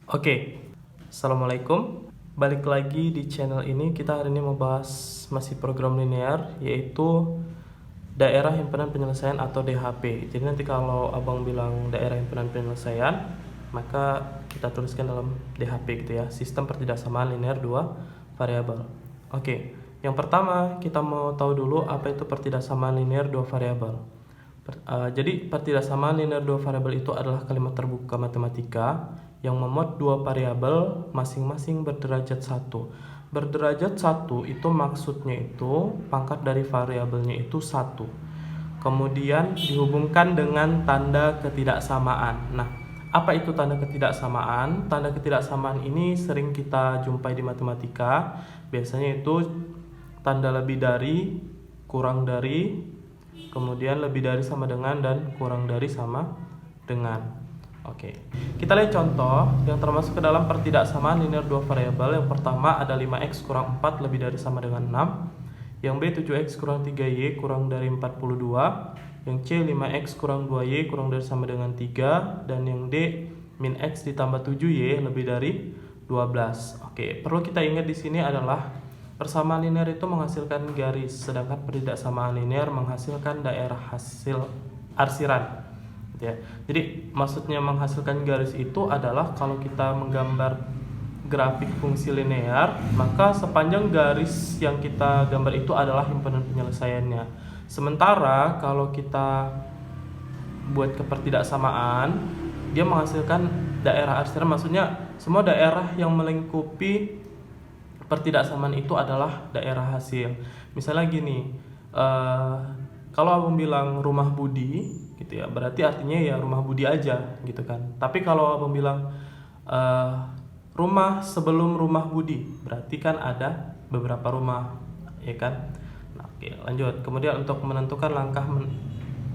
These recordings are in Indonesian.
Oke, Assalamualaikum. Balik lagi di channel ini. Kita hari ini mau bahas masih program linear, yaitu daerah himpunan penyelesaian atau DHP. Jadi nanti kalau abang bilang daerah himpunan penyelesaian, maka kita tuliskan dalam DHP gitu ya, sistem pertidaksamaan linear dua variabel. Oke, yang pertama kita mau tahu dulu apa itu pertidaksamaan linear dua variabel. Jadi pertidaksamaan linear dua variabel itu adalah kalimat terbuka matematika yang memuat dua variabel masing-masing berderajat 1. Berderajat 1 itu maksudnya itu pangkat dari variabelnya itu 1. Kemudian dihubungkan dengan tanda ketidaksamaan. Nah, apa itu tanda ketidaksamaan? Tanda ketidaksamaan ini sering kita jumpai di matematika. Biasanya itu tanda lebih dari, kurang dari, kemudian lebih dari sama dengan, dan kurang dari sama dengan. Oke, kita lihat contoh yang termasuk ke dalam pertidaksamaan linear dua variabel. Yang pertama ada 5x kurang 4 lebih dari sama dengan 6. Yang B 7x kurang 3y kurang dari 42. Yang C 5x kurang 2y kurang dari sama dengan 3. Dan yang D min x ditambah 7y lebih dari 12. Oke, perlu kita ingat di sini adalah persamaan linear itu menghasilkan garis, sedangkan pertidaksamaan linear menghasilkan daerah hasil arsiran. Ya. Jadi maksudnya menghasilkan garis itu adalah kalau kita menggambar grafik fungsi linear, maka sepanjang garis yang kita gambar itu adalah himpunan penyelesaiannya. Sementara kalau kita buat kepertidaksamaan, dia menghasilkan daerah arsiran, maksudnya semua daerah yang melingkupi pertidaksamaan itu adalah daerah hasil. Misalnya gini, kalau abang bilang rumah Budi gitu ya, berarti artinya ya rumah Budi aja gitu kan. Tapi kalau abang bilang rumah sebelum rumah Budi, berarti kan ada beberapa rumah, ya kan. Nah, oke, lanjut. Kemudian untuk menentukan langkah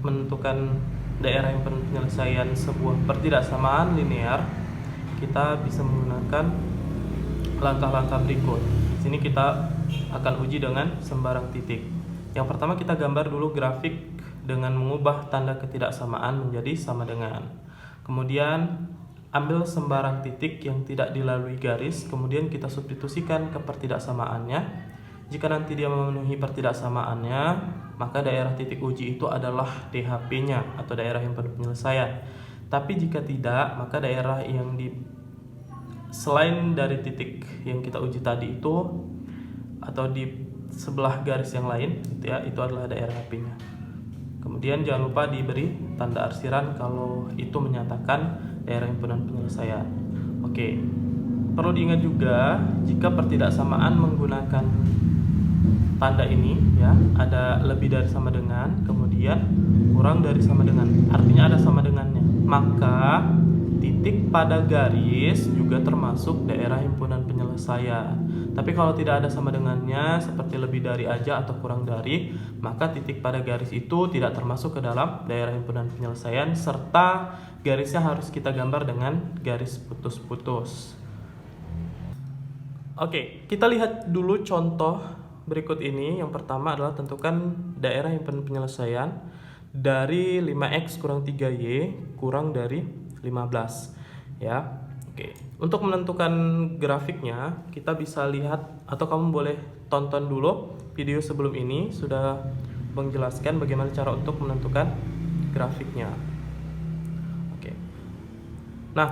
menentukan daerah yang penyelesaian sebuah pertidaksamaan linear, kita bisa menggunakan langkah-langkah berikut. Di sini kita akan uji dengan sembarang titik. Yang pertama kita gambar dulu grafik dengan mengubah tanda ketidaksamaan menjadi sama dengan. Kemudian ambil sembarang titik yang tidak dilalui garis, kemudian kita substitusikan ke pertidaksamaannya. Jika nanti dia memenuhi pertidaksamaannya, maka daerah titik uji itu adalah DHP-nya atau daerah himpunan penyelesaian. Tapi jika tidak, maka daerah yang selain dari titik yang kita uji tadi itu atau di sebelah garis yang lain gitu ya, itu adalah daerah HP-nya. Kemudian jangan lupa diberi tanda arsiran kalau itu menyatakan daerah himpunan penyelesaian. Oke, perlu diingat juga jika pertidaksamaan menggunakan tanda ini ya, ada lebih dari sama dengan, kemudian kurang dari sama dengan, artinya ada sama dengannya, maka titik pada garis juga termasuk daerah himpunan penyelesaian. Tapi kalau tidak ada sama dengannya, seperti lebih dari aja atau kurang dari, maka titik pada garis itu tidak termasuk ke dalam daerah himpunan penyelesaian, serta garisnya harus kita gambar dengan garis putus-putus. Oke, kita lihat dulu contoh berikut ini. Yang pertama adalah tentukan daerah himpunan penyelesaian dari 5x kurang 3y kurang dari 15 ya. Oke, untuk menentukan grafiknya kita bisa lihat atau kamu boleh tonton dulu video sebelum ini, sudah menjelaskan bagaimana cara untuk menentukan grafiknya. Oke. Nah,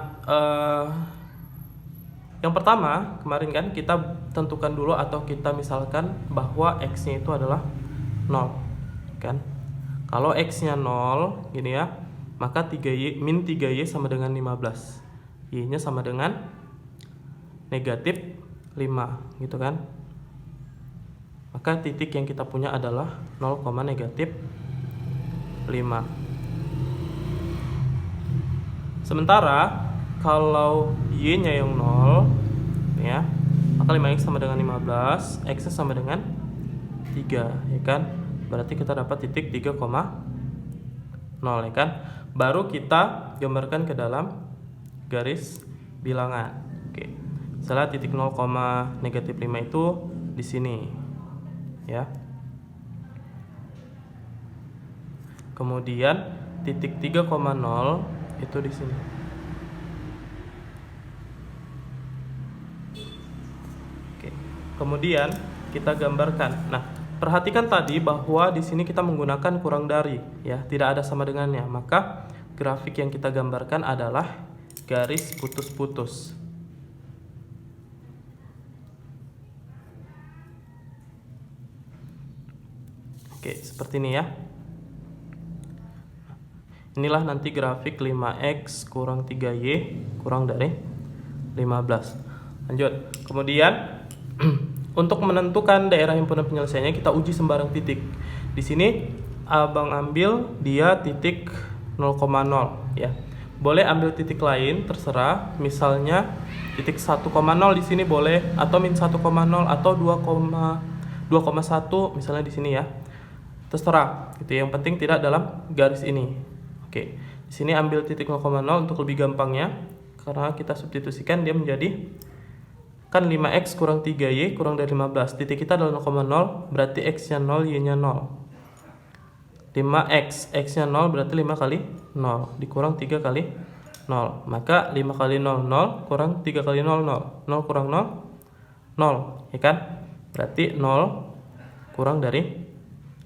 yang pertama kemarin kan kita tentukan dulu atau kita misalkan bahwa x-nya itu adalah 0 kan. Kalau x-nya 0 gini ya, maka 3y min 3y sama dengan 15. Y-nya sama dengan negatif 5 gitu kan. Maka titik yang kita punya adalah 0, negatif 5. Sementara kalau y-nya yang 0 ya, maka 5x sama dengan 15, x-nya sama dengan 3 ya kan. Berarti kita dapat titik 3,0 ya kan. Baru kita gambarkan ke dalam garis bilangan. Oke. Misalnya titik 0, negatif 5 itu di sini. Ya. Kemudian titik 3,0 itu di sini. Kemudian kita gambarkan. Nah, perhatikan tadi bahwa di sini kita menggunakan kurang dari, ya, tidak ada sama dengannya. Maka grafik yang kita gambarkan adalah garis putus-putus. Oke, seperti ini ya. Inilah nanti grafik 5x kurang 3y kurang dari 15. Lanjut. Kemudian untuk menentukan daerah himpunan penyelesaiannya kita uji sembarang titik. Di sini Abang ambil dia titik 0,0 ya. Boleh ambil titik lain terserah, misalnya titik 1,0 di sini boleh, atau min 1,0 atau 2,1 misalnya di sini ya. Terserah gitu. Yang penting tidak dalam garis ini. Oke, di sini ambil titik 0,0 untuk lebih gampangnya, karena kita substitusikan dia menjadi kan 5x kurang 3y kurang dari 15. Titik kita adalah 0,0, berarti x-nya 0, y-nya 0. 5x, x-nya 0 berarti 5 kali 0 dikurang 3 kali 0. Maka 5 kali 0, 0 kurang 3 kali 0, 0. 0 kurang 0, 0, ya kan? Berarti 0 kurang dari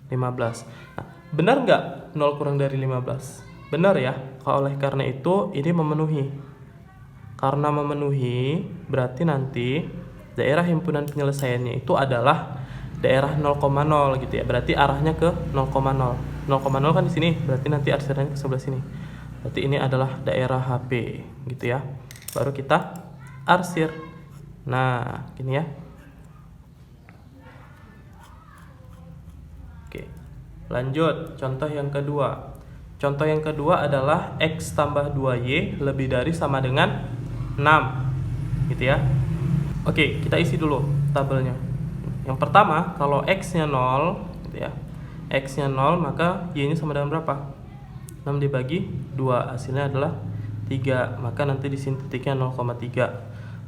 15. Nah, benar nggak 0 kurang dari 15? Benar ya. Oleh karena itu ini memenuhi. Karena memenuhi berarti nanti daerah himpunan penyelesaiannya itu adalah daerah 0,0 gitu ya. Berarti arahnya ke 0,0. 0,0 kan di sini, berarti nanti arsirannya ke sebelah sini. Berarti ini adalah daerah HP gitu ya. Baru kita arsir. Nah, gini ya. Oke. Lanjut, contoh yang kedua. Contoh yang kedua adalah x tambah 2y lebih dari sama dengan 6 gitu ya. Oke, kita isi dulu tabelnya. Yang pertama, kalau x-nya 0 gitu ya. X-nya 0, maka y-nya sama dengan berapa? 6 dibagi 2, hasilnya adalah 3. Maka nanti di sini titiknya 0,3.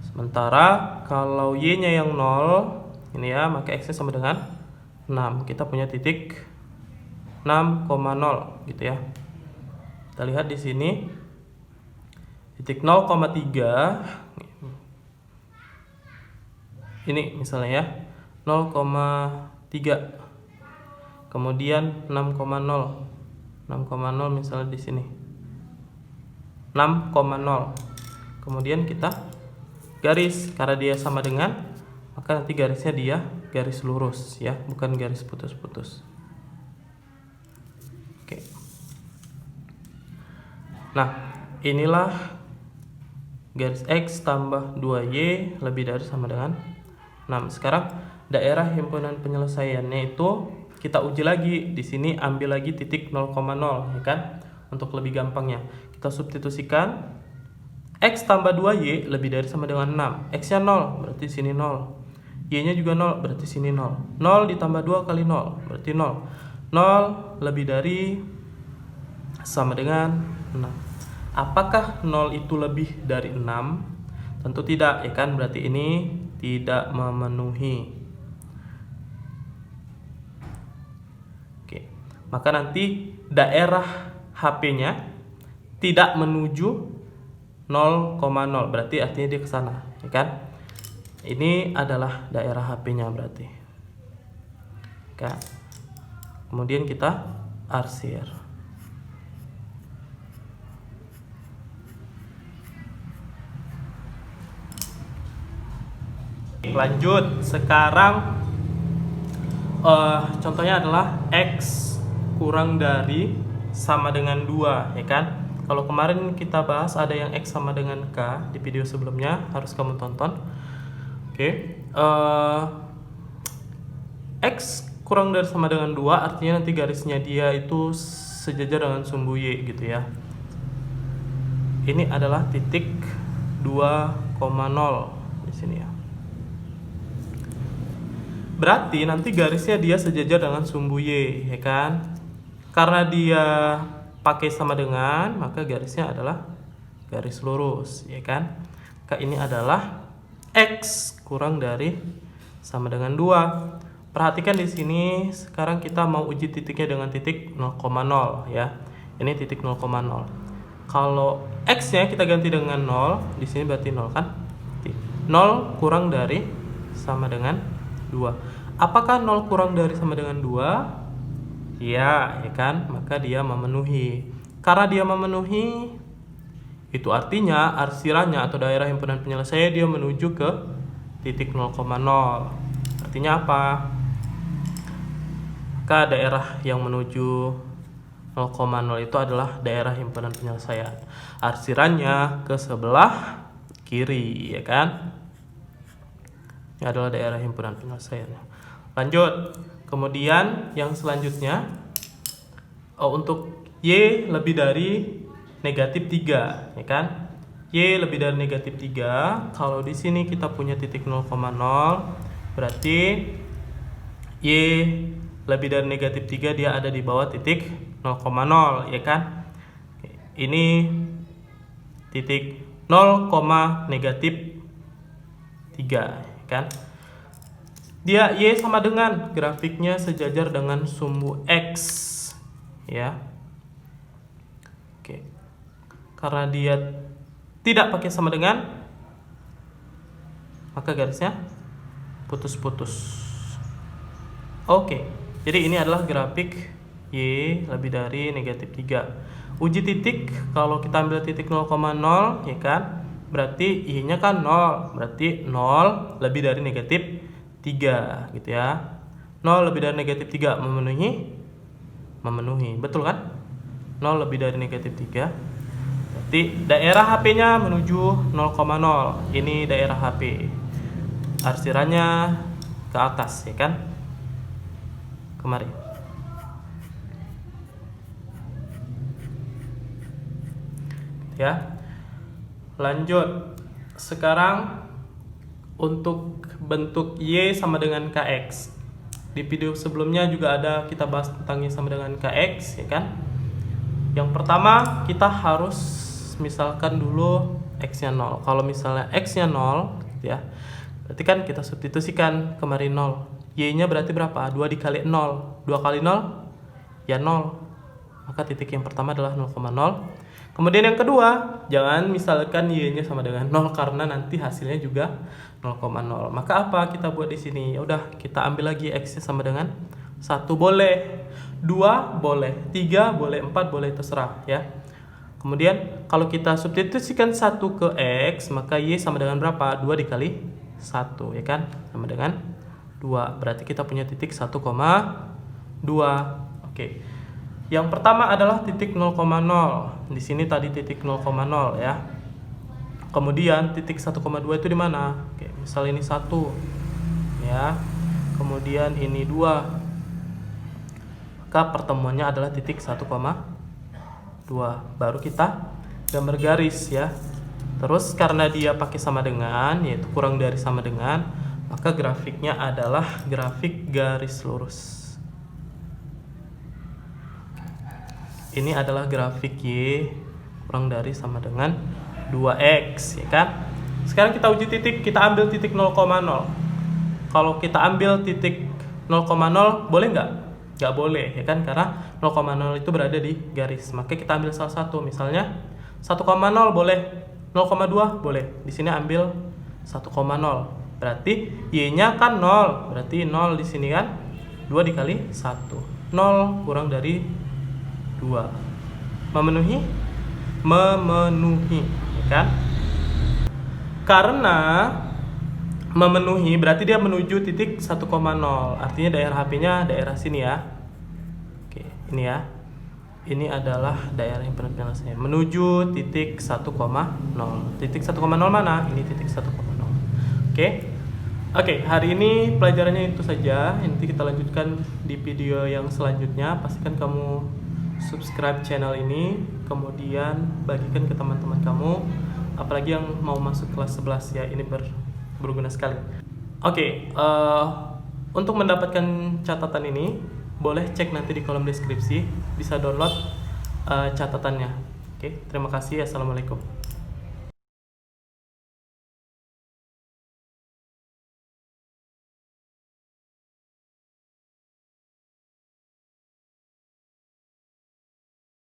Sementara kalau y-nya yang 0 ini ya, maka x-nya sama dengan 6. Kita punya titik 6,0 gitu ya. Kita lihat di sini titik 0,3 ini misalnya ya, 0,3. Kemudian 6,0 misalnya di sini 6,0. Kemudian kita garis, karena dia sama dengan, maka nanti garisnya dia garis lurus ya, bukan garis putus-putus. Oke. Nah, inilah garis x tambah 2y lebih dari sama dengan 6. Sekarang daerah himpunan penyelesaiannya itu kita uji lagi. Di sini ambil lagi titik 0,0 ya kan? Untuk lebih gampangnya kita substitusikan x tambah 2y lebih dari sama dengan 6. X-nya 0, berarti sini 0. Y-nya juga 0, berarti sini 0. 0 ditambah 2 kali 0, berarti 0. 0 lebih dari sama dengan 6. Apakah 0 itu lebih dari 6? Tentu tidak, ya kan? Berarti ini tidak memenuhi. Oke. Maka nanti daerah HP-nya tidak menuju 0,0. Berarti artinya dia ke sana, ya kan? Ini adalah daerah HP-nya berarti. Oke. Kemudian kita arsir. Lanjut, sekarang contohnya adalah x kurang dari sama dengan 2, ya kan? Kalau kemarin kita bahas ada yang x sama dengan k di video sebelumnya, harus kamu tonton. Oke. X kurang dari sama dengan 2 artinya nanti garisnya dia itu sejajar dengan sumbu y gitu ya. Ini adalah titik 2,0 di sini ya. Berarti nanti garisnya dia sejajar dengan sumbu y, ya kan? Karena dia pakai sama dengan, maka garisnya adalah garis lurus, ya kan? Maka ini adalah x kurang dari sama dengan 2. Perhatikan di sini, sekarang kita mau uji titiknya dengan titik 0,0 ya. Ini titik 0,0. Kalau x-nya kita ganti dengan 0, di sini berarti 0 kan? 0 kurang dari sama dengan 2. Apakah 0 kurang dari sama dengan 2? Ya kan? Maka dia memenuhi. Karena dia memenuhi, itu artinya arsirannya atau daerah himpunan penyelesaian dia menuju ke titik 0,0. Artinya apa? Maka daerah yang menuju 0,0 itu adalah daerah himpunan penyelesaian. Arsirannya ke sebelah kiri, ya kan? Ini adalah daerah himpunan penyelesaian. Lanjut. Kemudian yang selanjutnya, untuk Y lebih dari negatif 3, ya kan? Y lebih dari negatif 3. Kalau di sini kita punya titik 0,0, berarti Y lebih dari negatif 3 dia ada di bawah titik 0,0, ya kan? Ini titik 0, negatif 3, ya kan? Dia Y sama dengan grafiknya sejajar dengan sumbu X, ya. Oke. Karena dia tidak pakai sama dengan, maka garisnya putus-putus. Oke. Jadi ini adalah grafik Y lebih dari negatif 3. Uji titik, kalau kita ambil titik 0,0, ya kan? Berarti Y-nya kan 0. Berarti 0 lebih dari negatif 3, gitu ya. 0 lebih dari negatif 3 memenuhi? Memenuhi. Betul kan? 0 lebih dari negatif 3. Berarti daerah HP-nya menuju 0,0. Ini daerah HP. Arsirannya ke atas, ya kan? Kemari. Ya. Lanjut. Sekarang untuk bentuk Y sama dengan KX. Di video sebelumnya juga ada kita bahas tentang Y sama dengan KX, ya kan? Yang pertama kita harus misalkan dulu X-nya 0. Kalau misalnya X-nya 0, ya. Berarti kan kita substitusikan kemari 0. Y-nya berarti berapa? 2 dikali 0. 2 kali 0? Ya 0. Maka titik yang pertama adalah 0,0. Kemudian yang kedua, jangan misalkan Y-nya sama dengan 0 karena nanti hasilnya juga 0,0. Maka apa kita buat di sini? Ya udah, kita ambil lagi X-nya sama dengan 1 boleh, 2 boleh, 3 boleh, 4 boleh, terserah ya. Kemudian kalau kita substitusikan 1 ke X, maka Y sama dengan berapa? 2 dikali 1, ya kan? Sama dengan 2. Berarti kita punya titik 1,2. Oke. Yang pertama adalah titik 0,0. Di sini tadi titik 0,0 ya. Kemudian titik 1,2 itu di mana? Oke, misal ini 1 ya. Kemudian ini 2. Maka pertemuannya adalah titik 1,2. Baru kita gambar garis ya. Terus karena dia pakai sama dengan, yaitu kurang dari sama dengan, maka grafiknya adalah grafik garis lurus. Ini adalah grafik Y kurang dari sama dengan 2X, ya kan? Sekarang kita uji titik, kita ambil titik 0,0. Kalau kita ambil titik 0,0 boleh nggak? Nggak boleh, ya kan? Karena 0,0 itu berada di garis. Maka kita ambil salah satu, misalnya 1,0 boleh, 0,2 boleh. Di sini ambil 1,0. Berarti Y-nya kan 0. Berarti 0 di sini kan 2 dikali 1. 0 kurang dari 2. Memenuhi? Memenuhi, ya kan? Karena memenuhi berarti dia menuju titik 1,0. Artinya daerah HP-nya daerah sini ya. Oke, ini ya. Ini adalah daerah yang pernah penyelesaian menuju titik 1,0. Titik 1,0 mana? Ini titik 1,0. Oke, hari ini pelajarannya itu saja. Nanti kita lanjutkan di video yang selanjutnya. Pastikan kamu subscribe channel ini, kemudian bagikan ke teman-teman kamu, apalagi yang mau masuk kelas 11 ya. Ini berguna sekali. Untuk mendapatkan catatan ini, boleh cek nanti di kolom deskripsi, bisa download catatannya. Terima kasih. Assalamualaikum.